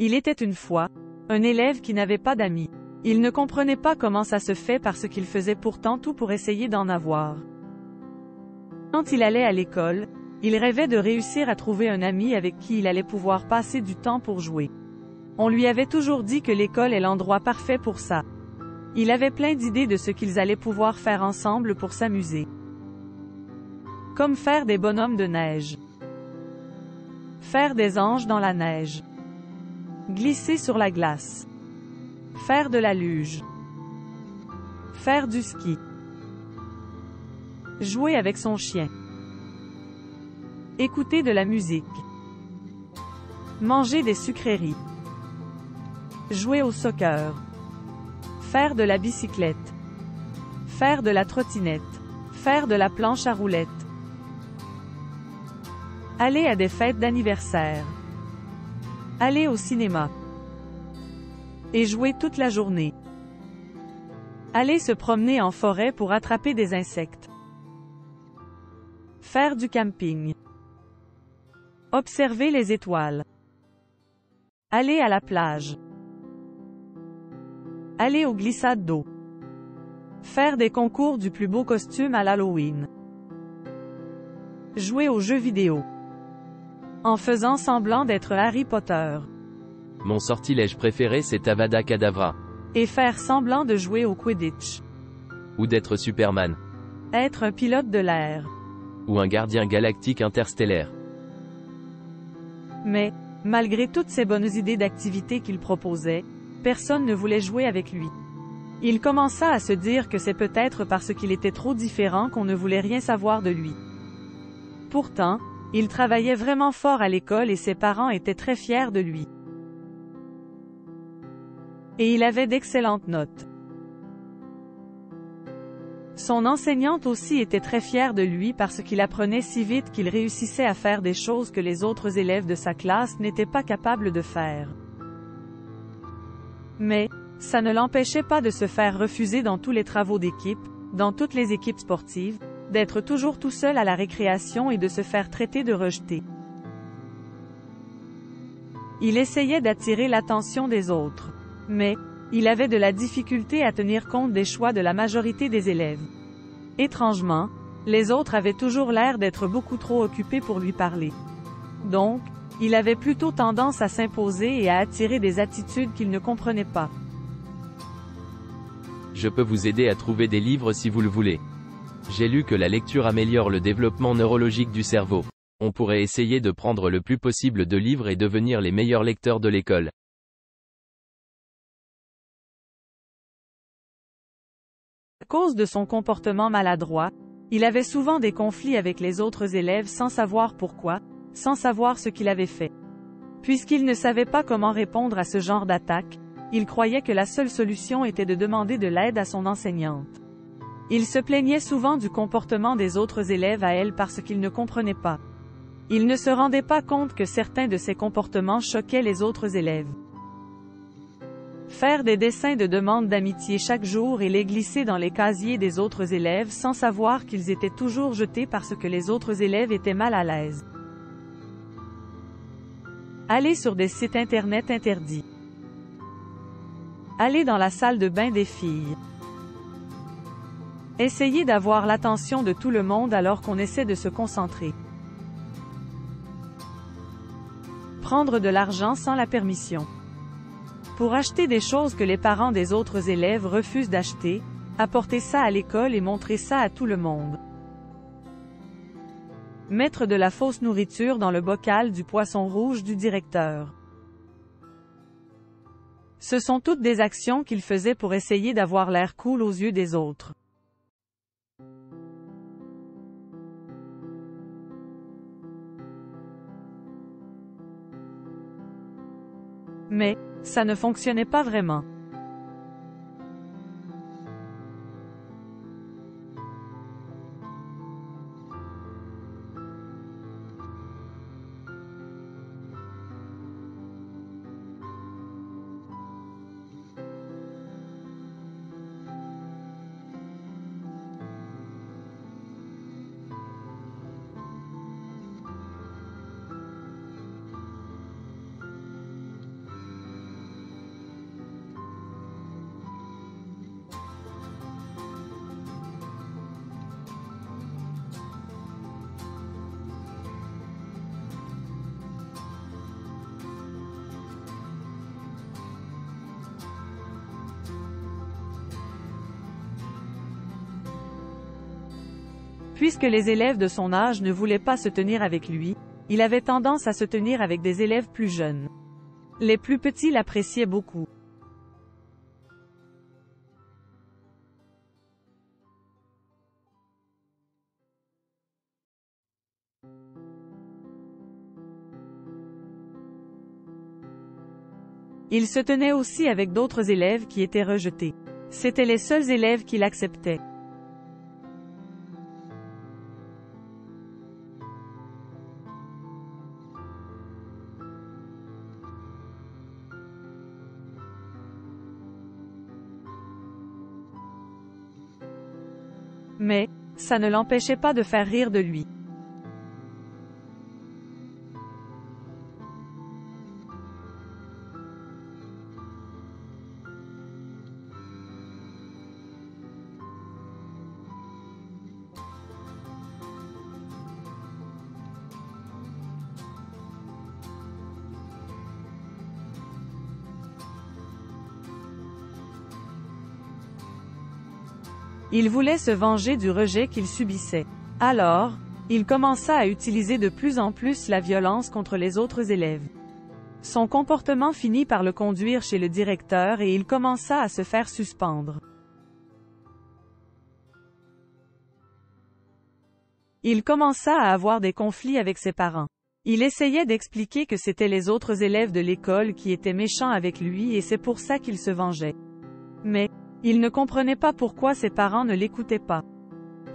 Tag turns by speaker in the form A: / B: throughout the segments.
A: Il était une fois un élève qui n'avait pas d'amis. Il ne comprenait pas comment ça se fait parce qu'il faisait pourtant tout pour essayer d'en avoir. Quand il allait à l'école, il rêvait de réussir à trouver un ami avec qui il allait pouvoir passer du temps pour jouer. On lui avait toujours dit que l'école est l'endroit parfait pour ça. Il avait plein d'idées de ce qu'ils allaient pouvoir faire ensemble pour s'amuser. Comme faire des bonhommes de neige. Faire des anges dans la neige. Glisser sur la glace. Faire de la luge. Faire du ski. Jouer avec son chien. Écouter de la musique. Manger des sucreries. Jouer au soccer. Faire de la bicyclette. Faire de la trottinette. Faire de la planche à roulettes. Aller à des fêtes d'anniversaire. Aller au cinéma. Et jouer toute la journée. Aller se promener en forêt pour attraper des insectes. Faire du camping. Observer les étoiles. Aller à la plage. Aller aux glissades d'eau. Faire des concours du plus beau costume à l'Halloween. Jouer aux jeux vidéo. En faisant semblant d'être Harry Potter.
B: Mon sortilège préféré c'est Avada Kedavra.
A: Et faire semblant de jouer au Quidditch.
B: Ou d'être Superman.
A: Être un pilote de l'air.
B: Ou un gardien galactique interstellaire.
A: Mais, malgré toutes ces bonnes idées d'activités qu'il proposait, personne ne voulait jouer avec lui. Il commença à se dire que c'est peut-être parce qu'il était trop différent qu'on ne voulait rien savoir de lui. Pourtant, il travaillait vraiment fort à l'école et ses parents étaient très fiers de lui. Et il avait d'excellentes notes. Son enseignante aussi était très fière de lui parce qu'il apprenait si vite qu'il réussissait à faire des choses que les autres élèves de sa classe n'étaient pas capables de faire. Mais, ça ne l'empêchait pas de se faire refuser dans tous les travaux d'équipe, dans toutes les équipes sportives, d'être toujours tout seul à la récréation et de se faire traiter de rejeté. Il essayait d'attirer l'attention des autres. Mais, il avait de la difficulté à tenir compte des choix de la majorité des élèves. Étrangement, les autres avaient toujours l'air d'être beaucoup trop occupés pour lui parler. Donc, il avait plutôt tendance à s'imposer et à attirer des attitudes qu'il ne comprenait pas.
B: Je peux vous aider à trouver des livres si vous le voulez. J'ai lu que la lecture améliore le développement neurologique du cerveau. On pourrait essayer de prendre le plus possible de livres et devenir les meilleurs lecteurs de l'école.
A: À cause de son comportement maladroit, il avait souvent des conflits avec les autres élèves sans savoir pourquoi, sans savoir ce qu'il avait fait. Puisqu'il ne savait pas comment répondre à ce genre d'attaque, il croyait que la seule solution était de demander de l'aide à son enseignante. Il se plaignait souvent du comportement des autres élèves à elle parce qu'il ne comprenait pas. Il ne se rendait pas compte que certains de ses comportements choquaient les autres élèves. Faire des dessins de demande d'amitié chaque jour et les glisser dans les casiers des autres élèves sans savoir qu'ils étaient toujours jetés parce que les autres élèves étaient mal à l'aise. Aller sur des sites internet interdits. Aller dans la salle de bain des filles. Essayer d'avoir l'attention de tout le monde alors qu'on essaie de se concentrer. Prendre de l'argent sans la permission. Pour acheter des choses que les parents des autres élèves refusent d'acheter, apporter ça à l'école et montrer ça à tout le monde. Mettre de la fausse nourriture dans le bocal du poisson rouge du directeur. Ce sont toutes des actions qu'il faisait pour essayer d'avoir l'air cool aux yeux des autres. Mais, ça ne fonctionnait pas vraiment. Puisque les élèves de son âge ne voulaient pas se tenir avec lui, il avait tendance à se tenir avec des élèves plus jeunes. Les plus petits l'appréciaient beaucoup. Il se tenait aussi avec d'autres élèves qui étaient rejetés. C'étaient les seuls élèves qui l'acceptaient. Mais, ça ne l'empêchait pas de faire rire de lui. Il voulait se venger du rejet qu'il subissait. Alors, il commença à utiliser de plus en plus la violence contre les autres élèves. Son comportement finit par le conduire chez le directeur et il commença à se faire suspendre. Il commença à avoir des conflits avec ses parents. Il essayait d'expliquer que c'étaient les autres élèves de l'école qui étaient méchants avec lui et c'est pour ça qu'il se vengeait. Mais, il ne comprenait pas pourquoi ses parents ne l'écoutaient pas.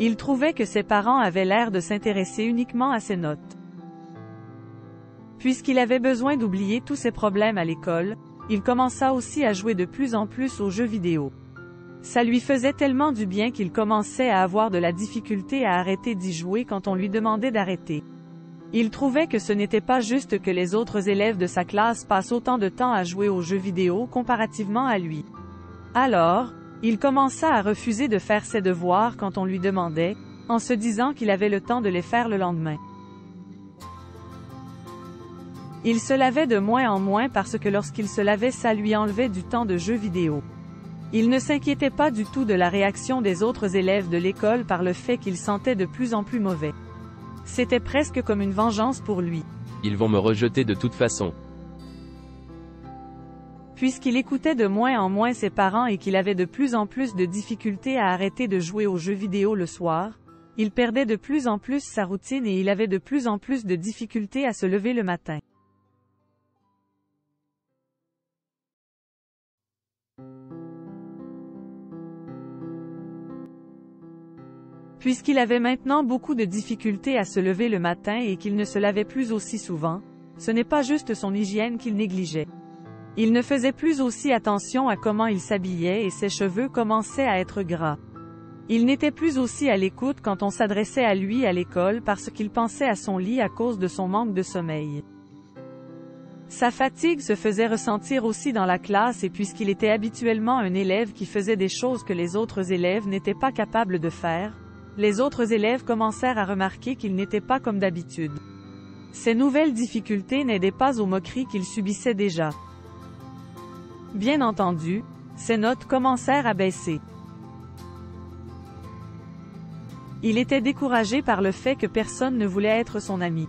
A: Il trouvait que ses parents avaient l'air de s'intéresser uniquement à ses notes. Puisqu'il avait besoin d'oublier tous ses problèmes à l'école, il commença aussi à jouer de plus en plus aux jeux vidéo. Ça lui faisait tellement du bien qu'il commençait à avoir de la difficulté à arrêter d'y jouer quand on lui demandait d'arrêter. Il trouvait que ce n'était pas juste que les autres élèves de sa classe passent autant de temps à jouer aux jeux vidéo comparativement à lui. Alors, il commença à refuser de faire ses devoirs quand on lui demandait, en se disant qu'il avait le temps de les faire le lendemain. Il se lavait de moins en moins parce que lorsqu'il se lavait ça lui enlevait du temps de jeux vidéo. Il ne s'inquiétait pas du tout de la réaction des autres élèves de l'école par le fait qu'il sentait de plus en plus mauvais. C'était presque comme une vengeance pour lui.
B: Ils vont me rejeter de toute façon.
A: Puisqu'il écoutait de moins en moins ses parents et qu'il avait de plus en plus de difficultés à arrêter de jouer aux jeux vidéo le soir, il perdait de plus en plus sa routine et il avait de plus en plus de difficultés à se lever le matin. Puisqu'il avait maintenant beaucoup de difficultés à se lever le matin et qu'il ne se lavait plus aussi souvent, ce n'est pas juste son hygiène qu'il négligeait. Il ne faisait plus aussi attention à comment il s'habillait et ses cheveux commençaient à être gras. Il n'était plus aussi à l'écoute quand on s'adressait à lui à l'école parce qu'il pensait à son lit à cause de son manque de sommeil. Sa fatigue se faisait ressentir aussi dans la classe et puisqu'il était habituellement un élève qui faisait des choses que les autres élèves n'étaient pas capables de faire, les autres élèves commencèrent à remarquer qu'il n'était pas comme d'habitude. Ces nouvelles difficultés n'aidaient pas aux moqueries qu'il subissait déjà. Bien entendu, ses notes commencèrent à baisser. Il était découragé par le fait que personne ne voulait être son ami.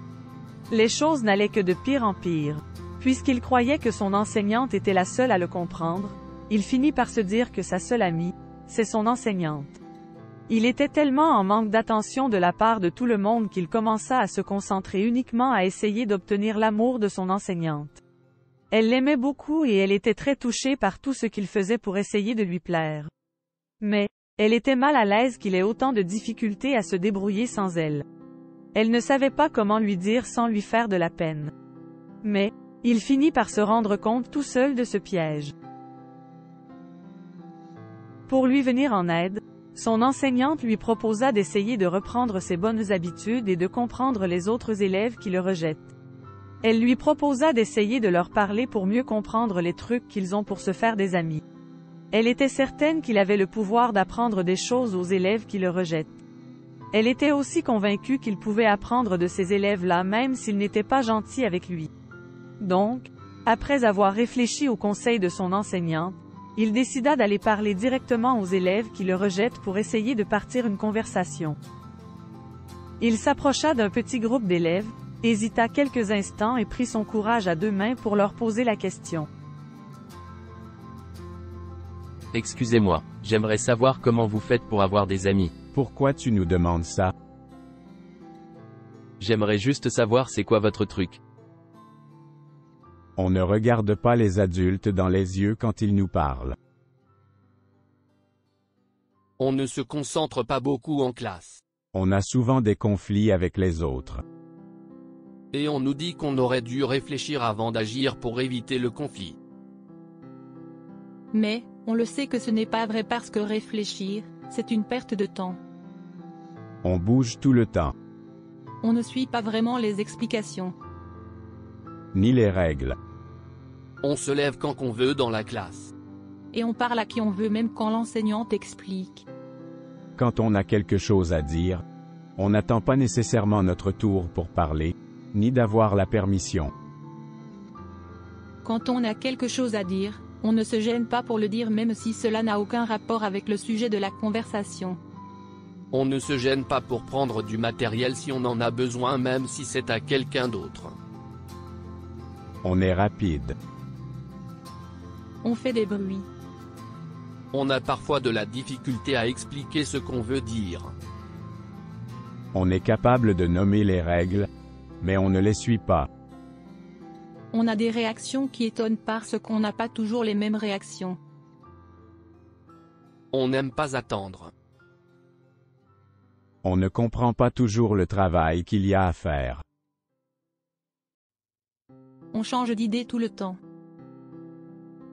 A: Les choses n'allaient que de pire en pire. Puisqu'il croyait que son enseignante était la seule à le comprendre, il finit par se dire que sa seule amie, c'est son enseignante. Il était tellement en manque d'attention de la part de tout le monde qu'il commença à se concentrer uniquement à essayer d'obtenir l'amour de son enseignante. Elle l'aimait beaucoup et elle était très touchée par tout ce qu'il faisait pour essayer de lui plaire. Mais, elle était mal à l'aise qu'il ait autant de difficultés à se débrouiller sans elle. Elle ne savait pas comment lui dire sans lui faire de la peine. Mais, il finit par se rendre compte tout seul de ce piège. Pour lui venir en aide, son enseignante lui proposa d'essayer de reprendre ses bonnes habitudes et de comprendre les autres élèves qui le rejettent. Elle lui proposa d'essayer de leur parler pour mieux comprendre les trucs qu'ils ont pour se faire des amis. Elle était certaine qu'il avait le pouvoir d'apprendre des choses aux élèves qui le rejettent. Elle était aussi convaincue qu'il pouvait apprendre de ces élèves-là même s'ils n'étaient pas gentils avec lui. Donc, après avoir réfléchi au conseil de son enseignante, il décida d'aller parler directement aux élèves qui le rejettent pour essayer de partir une conversation. Il s'approcha d'un petit groupe d'élèves, hésita quelques instants et prit son courage à deux mains pour leur poser la question.
B: Excusez-moi, j'aimerais savoir comment vous faites pour avoir des amis.
C: Pourquoi tu nous demandes ça?
B: J'aimerais juste savoir c'est quoi votre truc.
C: On ne regarde pas les adultes dans les yeux quand ils nous parlent.
D: On ne se concentre pas beaucoup en classe.
C: On a souvent des conflits avec les autres.
D: Et on nous dit qu'on aurait dû réfléchir avant d'agir pour éviter le conflit.
E: Mais, on le sait que ce n'est pas vrai parce que réfléchir, c'est une perte de temps.
C: On bouge tout le temps,
E: On ne suit pas vraiment les explications.
C: ni les règles.
D: On se lève quand on veut dans la classe.
E: Et on parle à qui on veut même quand l'enseignante explique.
C: Quand on a quelque chose à dire, on n'attend pas nécessairement notre tour pour parler, ni d'avoir la permission.
E: Quand on a quelque chose à dire, on ne se gêne pas pour le dire même si cela n'a aucun rapport avec le sujet de la conversation.
D: On ne se gêne pas pour prendre du matériel si on en a besoin même si c'est à quelqu'un d'autre.
C: On est rapide.
E: On fait des bruits.
D: On a parfois de la difficulté à expliquer ce qu'on veut dire.
C: On est capable de nommer les règles, mais on ne les suit pas.
E: On a des réactions qui étonnent parce qu'on n'a pas toujours les mêmes réactions.
D: On n'aime pas attendre.
C: On ne comprend pas toujours le travail qu'il y a à faire.
E: On change d'idée tout le temps.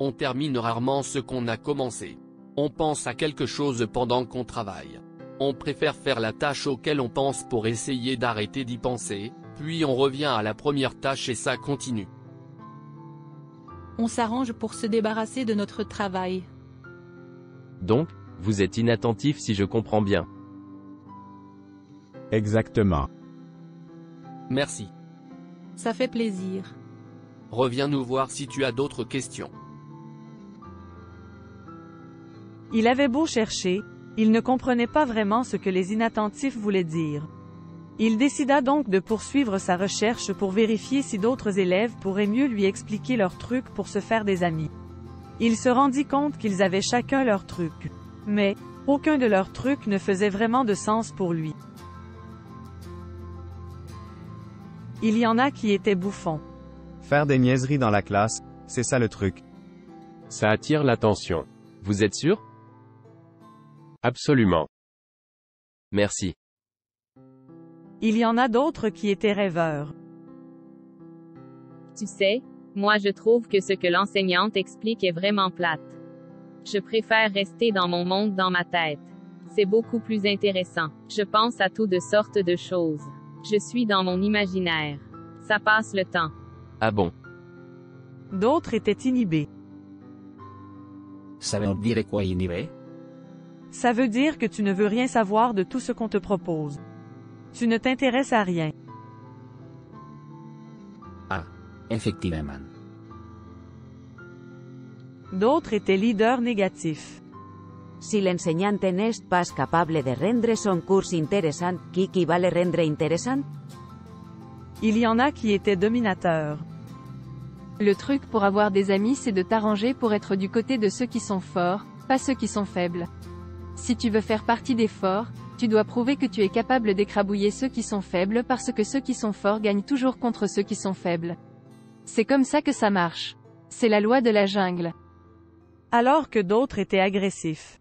D: On termine rarement ce qu'on a commencé. On pense à quelque chose pendant qu'on travaille. On préfère faire la tâche auquel on pense pour essayer d'arrêter d'y penser, puis on revient à la première tâche et ça continue.
E: On s'arrange pour se débarrasser de notre travail.
B: Donc, vous êtes inattentif si je comprends bien.
C: Exactement.
D: Merci.
E: Ça fait plaisir.
D: Reviens nous voir si tu as d'autres questions.
A: Il avait beau chercher, il ne comprenait pas vraiment ce que les inattentifs voulaient dire. Il décida donc de poursuivre sa recherche pour vérifier si d'autres élèves pourraient mieux lui expliquer leurs trucs pour se faire des amis. Il se rendit compte qu'ils avaient chacun leur truc. Mais, aucun de leurs trucs ne faisait vraiment de sens pour lui. Il y en a qui étaient bouffons.
F: Faire des niaiseries dans la classe, c'est ça le truc.
G: Ça attire l'attention.
B: Vous êtes sûr?
G: Absolument.
B: Merci.
A: Il y en a d'autres qui étaient rêveurs.
H: Tu sais, moi je trouve que ce que l'enseignante explique est vraiment plate. Je préfère rester dans mon monde dans ma tête. C'est beaucoup plus intéressant. Je pense à toutes sortes de choses. Je suis dans mon imaginaire. Ça passe le temps.
B: Ah bon?
A: D'autres étaient inhibés.
I: Ça veut dire quoi inhibé?
A: Ça veut dire que tu ne veux rien savoir de tout ce qu'on te propose. Tu ne t'intéresses à rien.
I: Ah, effectivement.
A: D'autres étaient leaders négatifs.
J: Si l'enseignante n'est pas capable de rendre son cours intéressant, qui va le rendre intéressant?
A: Il y en a qui étaient dominateurs.
K: Le truc pour avoir des amis c'est de t'arranger pour être du côté de ceux qui sont forts, pas ceux qui sont faibles. Si tu veux faire partie des forts, tu dois prouver que tu es capable d'écrabouiller ceux qui sont faibles parce que ceux qui sont forts gagnent toujours contre ceux qui sont faibles. C'est comme ça que ça marche. C'est la loi de la jungle.
A: Alors que d'autres étaient agressifs.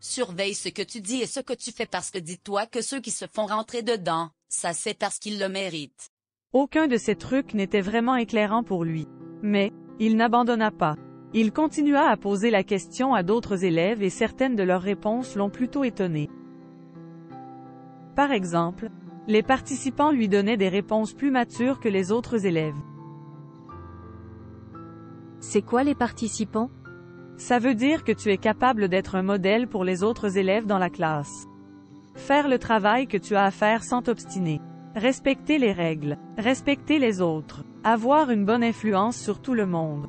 L: Surveille ce que tu dis et ce que tu fais parce que dis-toi que ceux qui se font rentrer dedans, ça c'est parce qu'ils le méritent.
A: Aucun de ces trucs n'était vraiment éclairant pour lui. Mais, il n'abandonna pas. Il continua à poser la question à d'autres élèves et certaines de leurs réponses l'ont plutôt étonné. Par exemple, les participants lui donnaient des réponses plus matures que les autres élèves.
J: C'est quoi les participants?
A: Ça veut dire que tu es capable d'être un modèle pour les autres élèves dans la classe. Faire le travail que tu as à faire sans t'obstiner. Respecter les règles. Respecter les autres. Avoir une bonne influence sur tout le monde.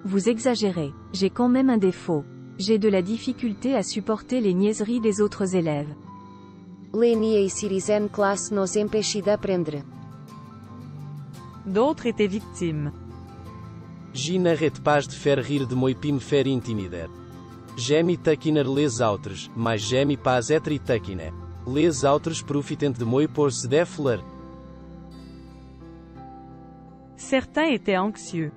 J: Vous exagérez. J'ai quand même un défaut. J'ai de la difficulté à supporter les niaiseries des autres élèves.
M: Leni e Sirizen classe nos empêche d'apprendre.
A: D'autres étaient victimes.
N: Ji n'arrête pas de faire rire de moi puis me faire intimider. J'aime takiner les autres, mas j'aime pas être takiner. Les autres profitent de moi pour se défouler.
A: Certains étaient anxieux.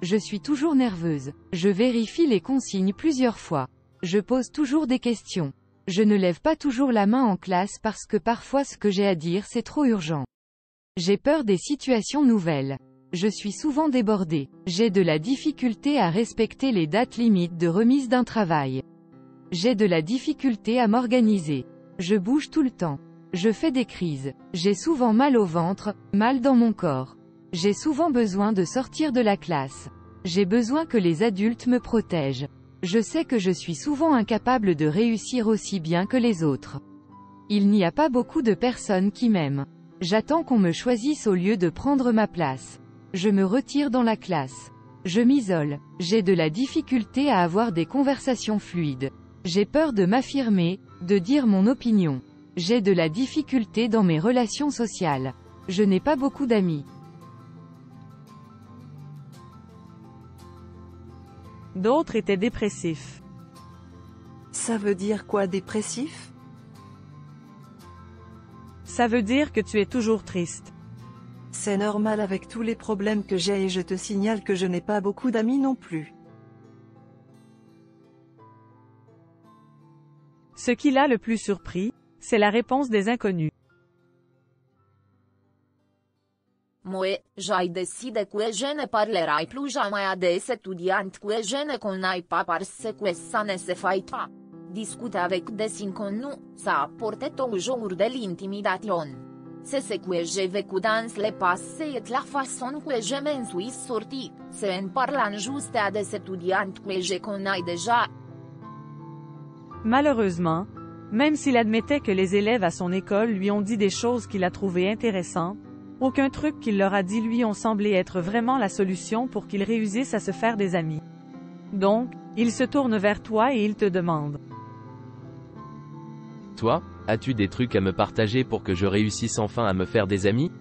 K: Je suis toujours nerveuse. Je vérifie les consignes plusieurs fois. Je pose toujours des questions. Je ne lève pas toujours la main en classe parce que parfois ce que j'ai à dire c'est trop urgent. J'ai peur des situations nouvelles. Je suis souvent débordée. J'ai de la difficulté à respecter les dates limites de remise d'un travail. J'ai de la difficulté à m'organiser. Je bouge tout le temps. Je fais des crises. J'ai souvent mal au ventre, mal dans mon corps. J'ai souvent besoin de sortir de la classe. J'ai besoin que les adultes me protègent. Je sais que je suis souvent incapable de réussir aussi bien que les autres. Il n'y a pas beaucoup de personnes qui m'aiment. J'attends qu'on me choisisse au lieu de prendre ma place. Je me retire dans la classe. Je m'isole. J'ai de la difficulté à avoir des conversations fluides. J'ai peur de m'affirmer, de dire mon opinion. J'ai de la difficulté dans mes relations sociales. Je n'ai pas beaucoup d'amis.
A: D'autres étaient dépressifs.
O: Ça veut dire quoi dépressif?
A: Ça veut dire que tu es toujours triste.
O: C'est normal avec tous les problèmes que j'ai et je te signale que je n'ai pas beaucoup d'amis non plus.
A: Ce qui l'a le plus surpris, c'est la réponse des inconnus.
P: Moe, j'ai decide cu je ne parlerai plus jamais à des étudiants cu je ne connais pas parce que ça ne se fait pas. Discuter avec des inconnus, ça apporte toujours de l'intimidation. C'est ce que j'ai vécu dans le passé et la façon que je m'en suis sorti, c'est en parlant juste à des étudiants que je connais déjà.
A: Malheureusement, même s'il admettait que les élèves à son école lui ont dit des choses qu'il a trouvées intéressantes, aucun truc qu'il leur a dit lui ont semblé être vraiment la solution pour qu'ils réussissent à se faire des amis. Donc, il se tourne vers toi et il te demande.
B: Toi, as-tu des trucs à me partager pour que je réussisse enfin à me faire des amis?